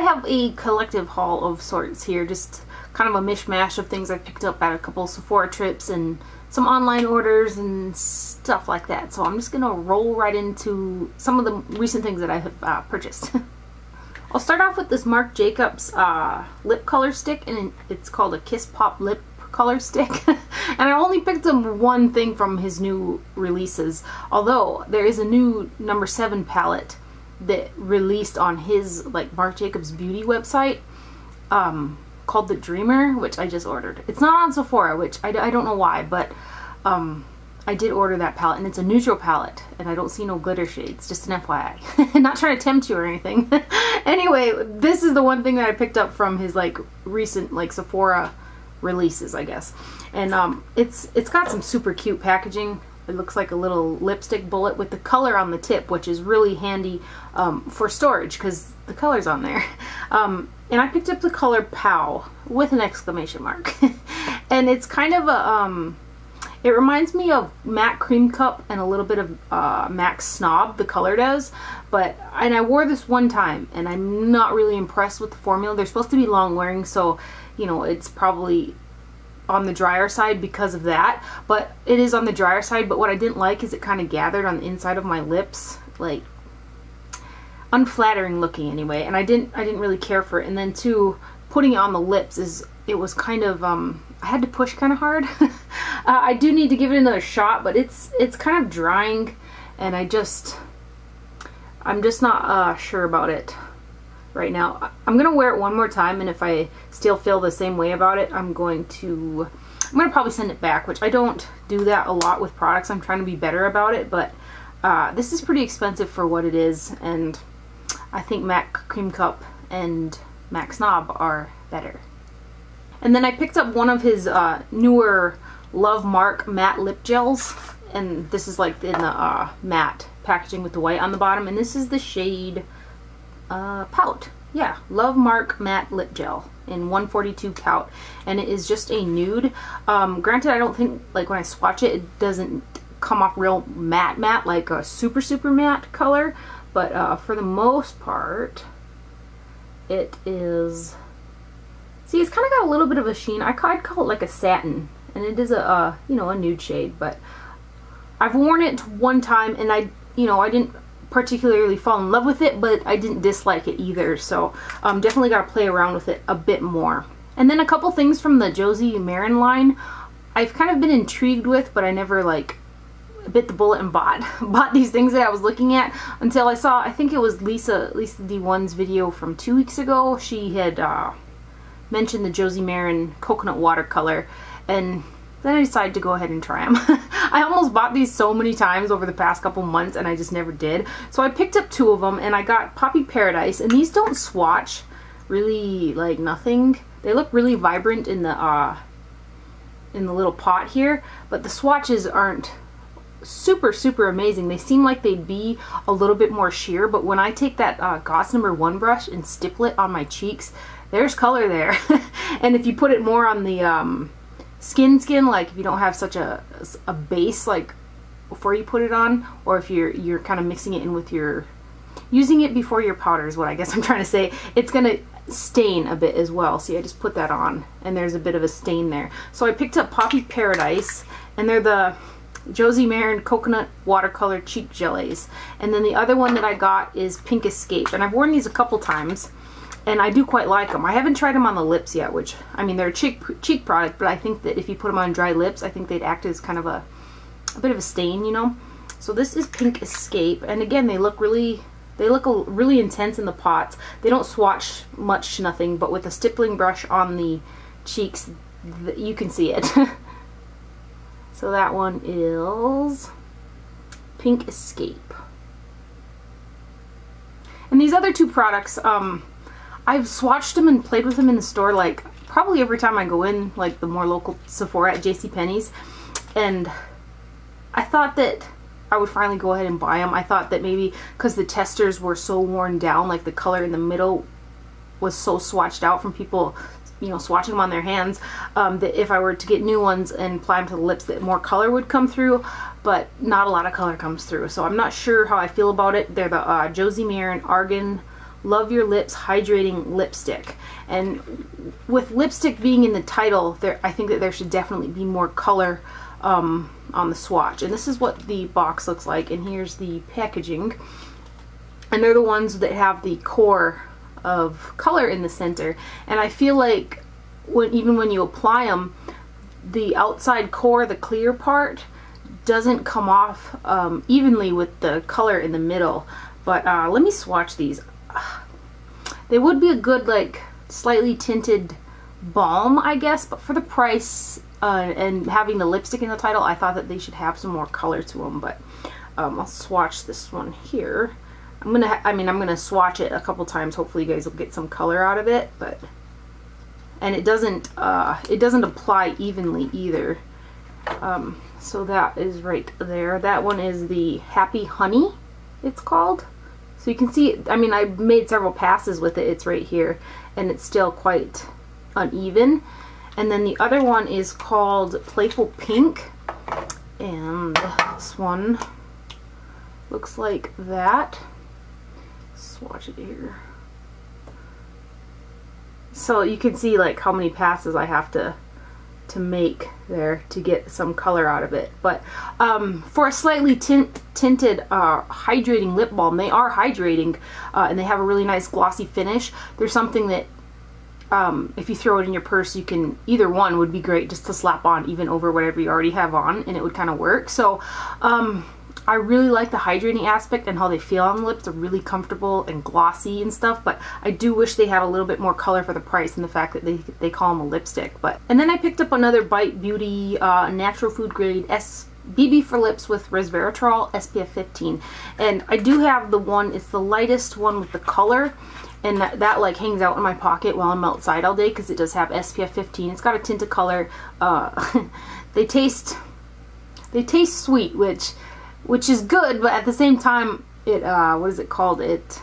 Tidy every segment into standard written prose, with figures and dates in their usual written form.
have a collective haul of sorts here, just kind of a mishmash of things I picked up at a couple Sephora trips and some online orders and stuff like that. So I'm just gonna roll right into some of the recent things that I have purchased. I'll start off with this Marc Jacobs lip color stick, and it's called a Kiss Pop lip color stick. And I only picked up one thing from his new releases, although there is a new No. 7 palette that released on his like Marc Jacobs beauty website called the Dreamer, which I just ordered. It's not on Sephora, which I don't know why, but I did order that palette, and it's a neutral palette, and I don't see no glitter shades, just an FYI. Not trying to tempt you or anything. Anyway, this is the one thing that I picked up from his like recent like Sephora releases, I guess. And it's got some super cute packaging. It looks like a little lipstick bullet with the color on the tip, which is really handy for storage because the color's on there. And I picked up the color Pow with an exclamation mark. And it's kind of a, it reminds me of MAC Cream Cup and a little bit of MAC Snob, the color does. And I wore this one time, and I'm not really impressed with the formula. They're supposed to be long wearing, so, you know, it's probably on the drier side because of that, but it is on the drier side. But what I didn't like is it kind of gathered on the inside of my lips, like unflattering looking anyway, and I didn't really care for it. And then too, putting it on the lips it was kind of I had to push kind of hard. I do need to give it another shot, but it's kind of drying, and I'm just not sure about it right now. I'm gonna wear it one more time, and if I still feel the same way about it, I'm gonna probably send it back, which I don't do that a lot with products. I'm trying to be better about it, but this is pretty expensive for what it is, and I think MAC Cream Cup and MAC Snob are better. And then I picked up one of his newer Love Marc matte lip gels, and this is like in the matte packaging with the white on the bottom, and this is the shade Pout. Yeah, Love Marc matte lip gel in 142 Pout, and it is just a nude. Granted, I don't think, like, when I swatch it, it doesn't come off real matte like a super matte color, but for the most part it is, see, it's kind of got a little bit of a sheen. I'd call it like a satin, and it is a you know, a nude shade. But I've worn it one time, and I didn't particularly fall in love with it, but I didn't dislike it either, so definitely got to play around with it a bit more. And then a couple things from the Josie Maran line I've kind of been intrigued with, but I never like bit the bullet and bought these things that I was looking at until I saw, I think it was Lisa D1's video from 2 weeks ago. She had mentioned the Josie Maran coconut watercolor, and then I decided to go ahead and try them. I almost bought these so many times over the past couple months, and I just never did. So I picked up 2 of them, and I got Poppy Paradise, and these don't swatch really like nothing. They look really vibrant in the little pot here, but the swatches aren't super amazing. They seem like they'd be a little bit more sheer, but when I take that Goss No. 1 brush and stipple it on my cheeks, there's color there. And if you put it more on the skin, like if you don't have such a base like before you put it on, or if you're kind of mixing it in with using it before your powder is what I guess I'm trying to say, it's gonna stain a bit as well. See, I just put that on, and there's a bit of a stain there. So I picked up Poppy Paradise, and they're the Josie Maran Coconut Watercolor Cheek Gelées. And then the other one that I got is Pink Escape, and I've worn these a couple times, and I do quite like them. I haven't tried them on the lips yet, which, I mean, they're a cheek product, but I think that if you put them on dry lips, I think they'd act as kind of a bit of a stain, you know? So this is Pink Escape, and again, they look really intense in the pots. They don't swatch much to nothing, but with a stippling brush on the cheeks, you can see it. So that one is Pink Escape. And these other 2 products, I've swatched them and played with them in the store, like, probably every time I go in, like, the more local Sephora at JCPenney's, and I thought that I would finally go ahead and buy them. I thought that maybe because the testers were so worn down, like the color in the middle was so swatched out from people, you know, swatching them on their hands, that if I were to get new ones and apply them to the lips, that more color would come through, but not a lot of color comes through. So I'm not sure how I feel about it. They're the Josie Maran Argan Love Your Lips Hydrating Lipstick. And with lipstick being in the title, I think that there should definitely be more color on the swatch. And this is what the box looks like, and here's the packaging. And they're the ones that have the core of color in the center. And I feel like even when you apply them, the outside core, the clear part, doesn't come off evenly with the color in the middle. But let me swatch these. They would be a good, like, slightly tinted balm, I guess, but for the price and having the lipstick in the title, I thought that they should have some more color to them. But I'll swatch this one here. I'm gonna swatch it a couple times. Hopefully you guys will get some color out of it. And it doesn't apply evenly either. So that is right there. That one is the Happy Honey, it's called. So you can see, I mean, I made several passes with it. It's right here, and it's still quite uneven. And then the other one is called Playful Pink, and this one looks like that. Swatch it here. So you can see like how many passes I have to make there to get some color out of it. But for a slightly tinted hydrating lip balm, they are hydrating and they have a really nice glossy finish. There's something that if you throw it in your purse, you can, either one would be great just to slap on even over whatever you already have on, and it would kind of work. So I really like the hydrating aspect and how they feel on the lips. They're really comfortable and glossy and stuff, but I do wish they had a little bit more color for the price and the fact that they call them a lipstick. And then I picked up another Bite Beauty natural food grade BB for lips with resveratrol SPF 15. And I do have the one, it's the lightest one with the color, and that like hangs out in my pocket while I'm outside all day because it does have SPF 15. It's got a tint of color. They taste sweet, which is good, but at the same time, it what is it called? It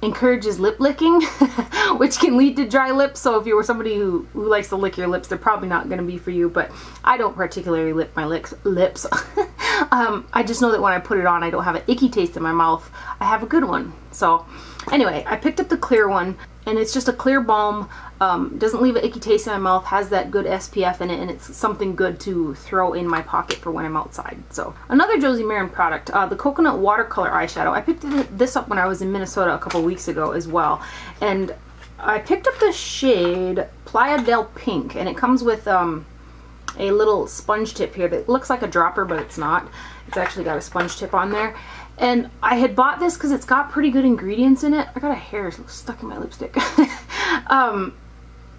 encourages lip licking, which can lead to dry lips. So if you were somebody who likes to lick your lips, they're probably not going to be for you. But I don't particularly lick my lips. I just know that when I put it on, I don't have an icky taste in my mouth. I have a good one. So anyway, I picked up the clear one, and it's just a clear balm. Doesn't leave an icky taste in my mouth, has that good SPF in it, and it's something good to throw in my pocket for when I'm outside. So another Josie Maran product, the Coconut Watercolor Eyeshadow. I picked this up when I was in Minnesota a couple weeks ago as well, and I picked up the shade Playa del Pink, and it comes with a little sponge tip here that looks like a dropper, but it's not. It's actually got a sponge tip on there. And I had bought this because it's got pretty good ingredients in it. I got a hair stuck in my lipstick.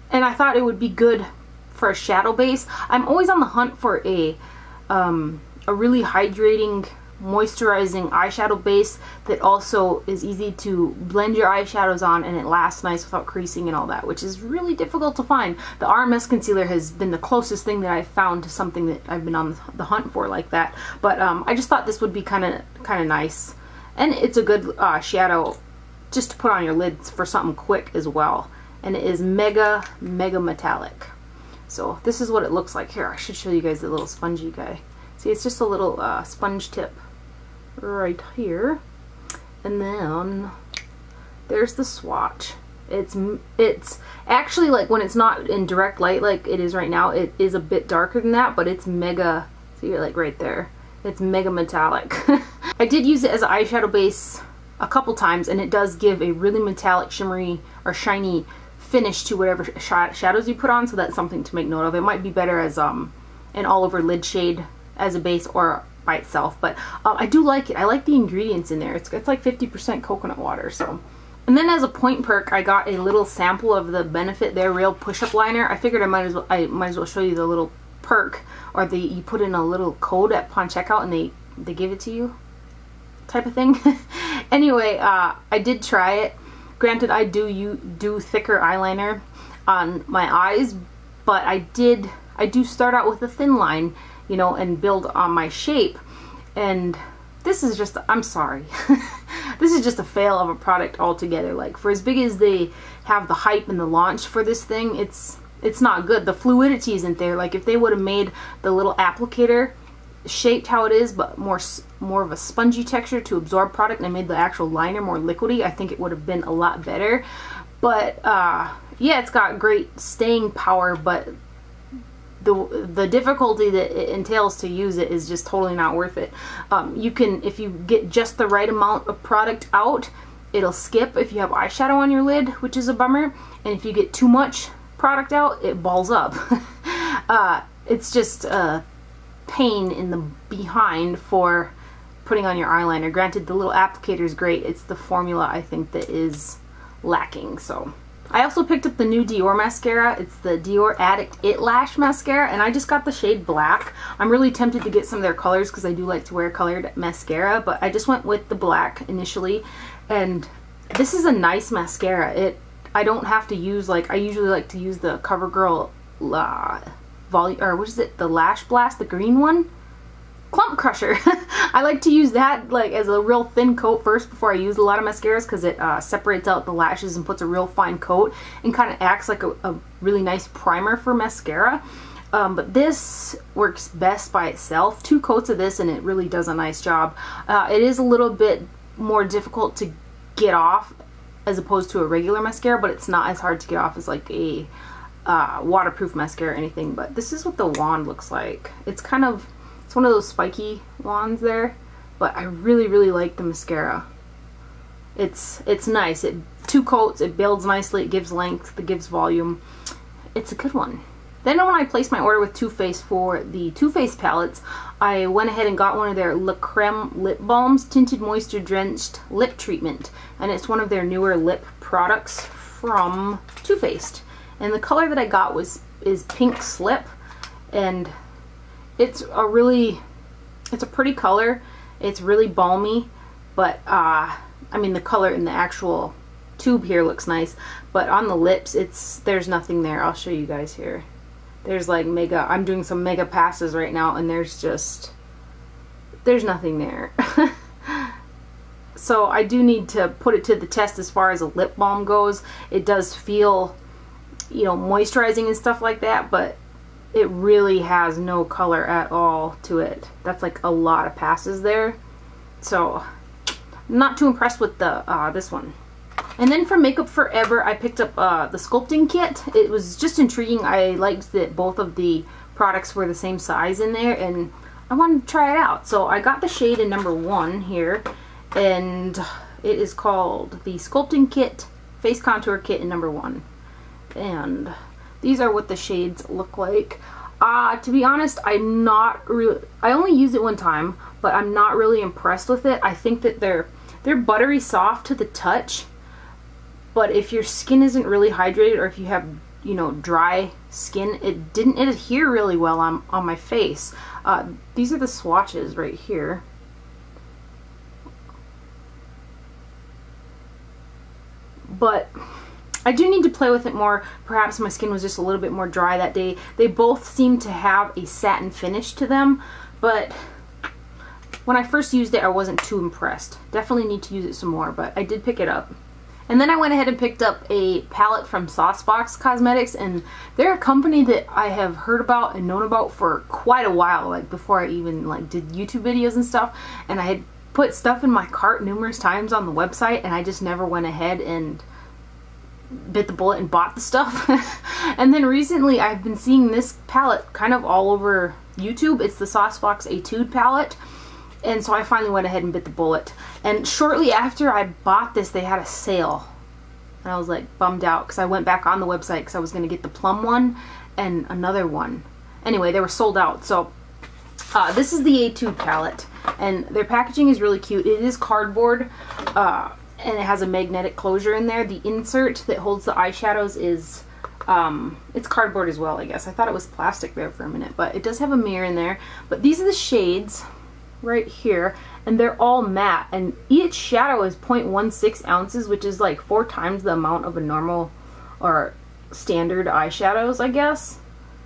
And I thought it would be good for a shadow base. I'm always on the hunt for a really hydrating, moisturizing eyeshadow base that also is easy to blend your eyeshadows on and it lasts nice without creasing and all that, which is really difficult to find. The RMS concealer has been the closest thing that I've found to something that I've been on the hunt for like that. But I just thought this would be kind of nice, and it's a good shadow just to put on your lids for something quick as well. And it is mega metallic. So this is what it looks like. Here, I should show you guys the little spongy guy. See, it's just a little sponge tip right here, and then there's the swatch. It's actually, like, when it's not in direct light like it is right now, it is a bit darker than that, but it's mega, see, like right there, it's mega metallic. I did use it as an eyeshadow base a couple times, and it does give a really metallic, shimmery or shiny finish to whatever shadows you put on, so that's something to make note of. It might be better as an all over lid shade as a base or by itself, but I do like it. I like the ingredients in there. It's like 50% coconut water. So, and then as a point perk, I got a little sample of the Benefit They're Real push-up liner. I figured I might as well show you the little perk, or you put in a little code upon checkout and they give it to you type of thing. Anyway, I did try it. Granted, I do thicker eyeliner on my eyes, but I do start out with a thin line, you know, and build on my shape. And this is just, I'm sorry, this is just a fail of a product altogether. Like, for as big as they have the hype and the launch for this thing, it's not good. The fluidity isn't there. Like, if they would have made the little applicator shaped how it is, but more of a spongy texture to absorb product, and I made the actual liner more liquidy, I think it would have been a lot better. But yeah, it's got great staying power, but the difficulty that it entails to use it is just totally not worth it. You can, if you get just the right amount of product out, it'll skip if you have eyeshadow on your lid, which is a bummer. And if you get too much product out, it balls up. It's just a pain in the behind for putting on your eyeliner. Granted, the little applicator is great. It's the formula, I think, that is lacking. So I also picked up the new Dior mascara. It's the Dior Addict It Lash Mascara, and I just got the shade black. I'm really tempted to get some of their colors because I do like to wear colored mascara, but I just went with the black initially. And this is a nice mascara. I don't have to use, like, I usually like to use the CoverGirl volume, or what is it, the Lash Blast, the green one? Clump Crusher. I like to use that like as a real thin coat first before I use a lot of mascaras, because it separates out the lashes and puts a real fine coat and kind of acts like a really nice primer for mascara. But this works best by itself. 2 coats of this and it really does a nice job. It is a little bit more difficult to get off as opposed to a regular mascara, but it's not as hard to get off as like a waterproof mascara or anything. But this is what the wand looks like. It's kind of, it's one of those spiky wands there, but I really, really like the mascara. It's nice. 2 coats, it builds nicely, it gives length, it gives volume. It's a good one. Then when I placed my order with Too Faced for the Too Faced palettes, I went ahead and got one of their Le Creme lip balms, tinted moisture drenched lip treatment, and it's one of their newer lip products from Too Faced. And the color that I got is Pink Slip, and it's a pretty color. It's really balmy, but I mean, the color in the actual tube here looks nice, but on the lips there's nothing there. I'll show you guys here. There's like I'm doing some mega passes right now, and there's nothing there. So I do need to put it to the test as far as a lip balm goes. It does feel, you know, moisturizing and stuff like that, but it really has no color at all to it. That's like a lot of passes there. So I'm not too impressed with the this one. And then for Makeup Forever, I picked up the sculpting kit. It was just intriguing. I liked that both of the products were the same size in there, and I wanted to try it out. So I got the shade in number 1 here, and it is called the Sculpting Kit Face Contour Kit in number 1. And these are what the shades look like. To be honest, I only used it one time, but I'm not really impressed with it. I think that they're buttery soft to the touch, but if your skin isn't really hydrated, or if you have, you know, dry skin, it didn't adhere really well on my face. These are the swatches right here. But I do need to play with it more. Perhaps my skin was just a little bit more dry that day. They both seem to have a satin finish to them, but when I first used it, I wasn't too impressed. Definitely need to use it some more, but I did pick it up. And then I went ahead and picked up a palette from Saucebox Cosmetics, and they're a company that I have heard about and known about for quite a while, like before I even like did YouTube videos and stuff. And I had put stuff in my cart numerous times on the website, and I just never went ahead and bit the bullet and bought the stuff. And then recently I've been seeing this palette kind of all over YouTube. It's the Saucebox Etude palette. And so I finally went ahead and bit the bullet. And shortly after I bought this, they had a sale. And I was like bummed out, because I went back on the website because I was going to get the plum one and another one. Anyway, they were sold out. So this is the Etude palette. And their packaging is really cute. It is cardboard. And it has a magnetic closure in there. The insert that holds the eyeshadows is, it's cardboard as well, I guess. I thought it was plastic there for a minute, but it does have a mirror in there. But these are the shades right here, and they're all matte, and each shadow is 0.16 ounces, which is like 4 times the amount of a normal or standard eyeshadows, I guess.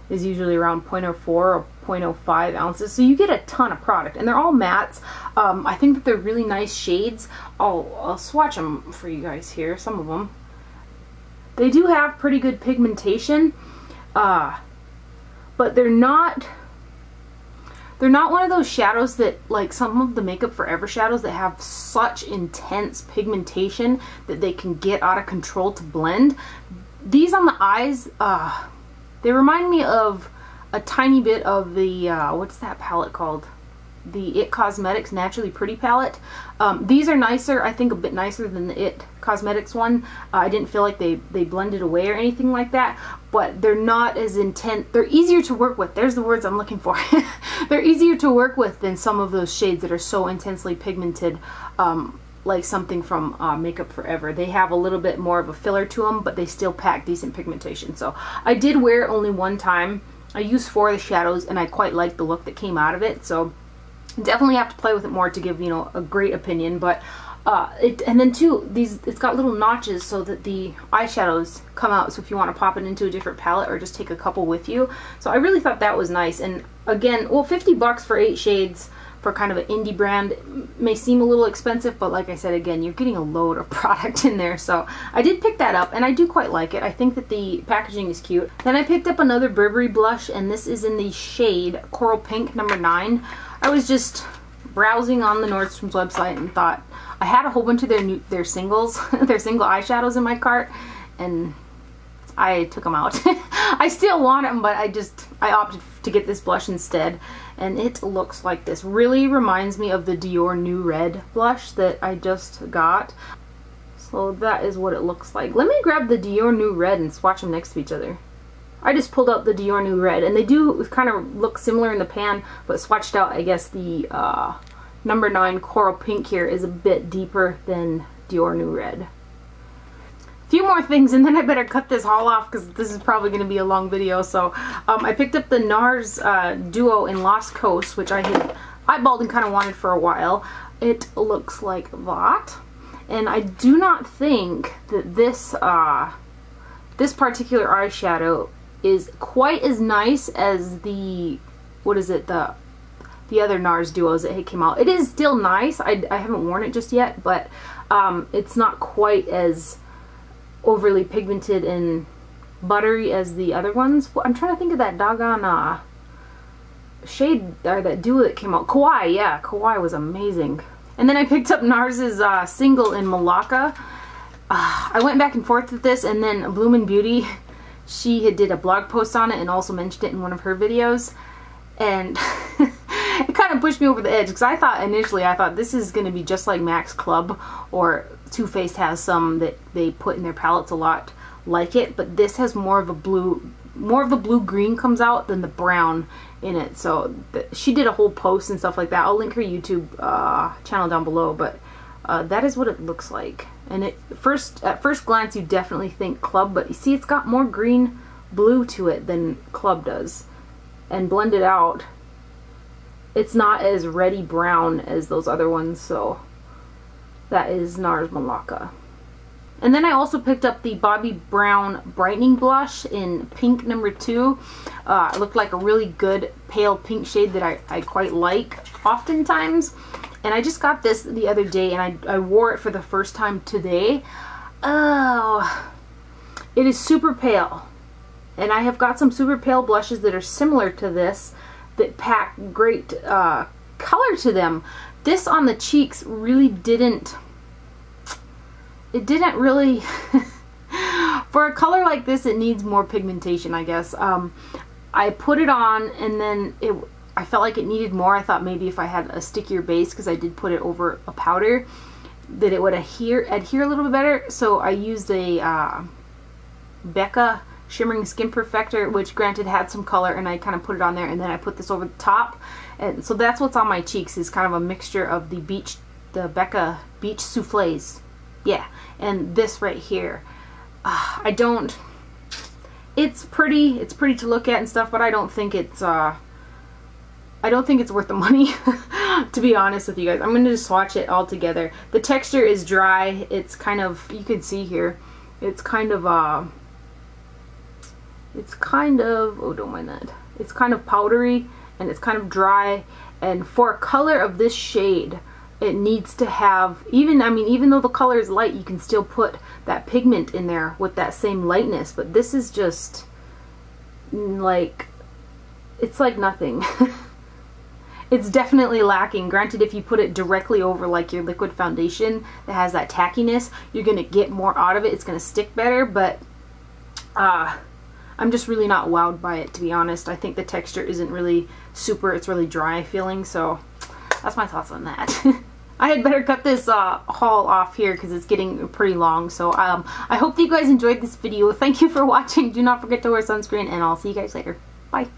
Is usually around 0.04 or 0.05 ounces, so you get a ton of product, and they're all mattes. I think that they're really nice shades. I'll swatch them for you guys here, some of them. They do have pretty good pigmentation, but they're not They're not one of those shadows that, like some of the Makeup Forever shadows that have such intense pigmentation that they can get out of control to blend. These on the eyes, they remind me of a tiny bit of the, what's that palette called? The It Cosmetics Naturally Pretty palette. These are nicer, I think a bit nicer than the It Cosmetics one. I didn't feel like they blended away or anything like that, but they're not as intense. They're easier to work with. There's the words I'm looking for. They're easier to work with than some of those shades that are so intensely pigmented, like something from Makeup Forever. They have a little bit more of a filler to them, but they still pack decent pigmentation. So I did wear it only one time. I used 4 of the shadows and I quite liked the look that came out of it. So definitely have to play with it more to give, you know, a great opinion. But and then too, it's got little notches so that the eyeshadows come out, so if you want to pop it into a different palette or just take a couple with you. So I really thought that was nice. And again, well, 50 bucks for 8 shades for kind of an indie brand may seem a little expensive, but like I said, again, you're getting a load of product in there. So I did pick that up and I do quite like it. I think that the packaging is cute. Then I picked up another Burberry blush, and this is in the shade Coral Pink number 9. I was just browsing on the Nordstrom's website and thought, I had a whole bunch of their singles, their single eyeshadows in my cart, and I took them out. I still want them, but I opted to get this blush instead, and it looks like this. Really reminds me of the Dior New Red blush that I just got. So that is what it looks like. Let me grab the Dior New Red and swatch them next to each other. I just pulled out the Dior New Red, and they do kind of look similar in the pan, but swatched out, I guess the number 9 Coral Pink here is a bit deeper than Dior New Red. A few more things and then I better cut this haul off because this is probably going to be a long video. So I picked up the Nars Duo in Lost Coast, which I had eyeballed and kind of wanted for a while. It looks like that. And I do not think that this this particular eyeshadow is quite as nice as the, what is it, the other Nars Duos that came out. It is still nice. I haven't worn it just yet, but it's not quite as overly pigmented and buttery as the other ones. I'm trying to think of that doggone shade, or that duo that came out. Kawaii, yeah, Kawaii was amazing. And then I picked up Nars's single in Malacca. I went back and forth with this, and then Bloomin' Beauty, she had did a blog post on it and also mentioned it in one of her videos, and it kind of pushed me over the edge because I thought initially this is going to be just like MAC's Club, or Too Faced has some that they put in their palettes a lot like it, but this has more of a blue, more of the blue green comes out than the brown in it. So she did a whole post and stuff like that. I'll link her YouTube channel down below, but that is what it looks like. And at first glance you definitely think Club, but you see it's got more green blue to it than Club does, and blended out it's not as reddy brown as those other ones. So that is Nars Malacca. And then I also picked up the Bobbi Brown Brightening Blush in pink number 2. It looked like a really good pale pink shade that I quite like oftentimes. And I just got this the other day and I wore it for the first time today. Oh, it is super pale. And I have got some super pale blushes that are similar to this that pack great color to them. This on the cheeks really didn't, it didn't really, for a color like this it needs more pigmentation, I guess. I put it on and then I felt like it needed more. I thought maybe if I had a stickier base, because I did put it over a powder, that it would adhere a little bit better. So I used a Becca Shimmering Skin Perfector, which granted had some color, and I kind of put it on there, and then I put this over the top. And so that's what's on my cheeks, is kind of a mixture of the Becca Beach Soufflés. Yeah, and this right here. It's pretty to look at and stuff, but I don't think it's worth the money, to be honest with you guys. I'm going to just swatch it all together. The texture is dry. It's kind of, you can see here, it's kind of, oh, don't mind that. It's kind of powdery and it's kind of dry. And for a color of this shade, it needs to have, even though the color is light, you can still put that pigment in there with that same lightness. But this is just like, it's like nothing. it's definitely lacking. Granted, if you put it directly over like your liquid foundation that has that tackiness, you're gonna get more out of it. It's gonna stick better, but I'm just really not wowed by it, to be honest. I think the texture isn't really super, it's really dry feeling, so that's my thoughts on that. I had better cut this haul off here because it's getting pretty long. So I hope that you guys enjoyed this video. Thank you for watching. Do not forget to wear sunscreen, and I'll see you guys later. Bye.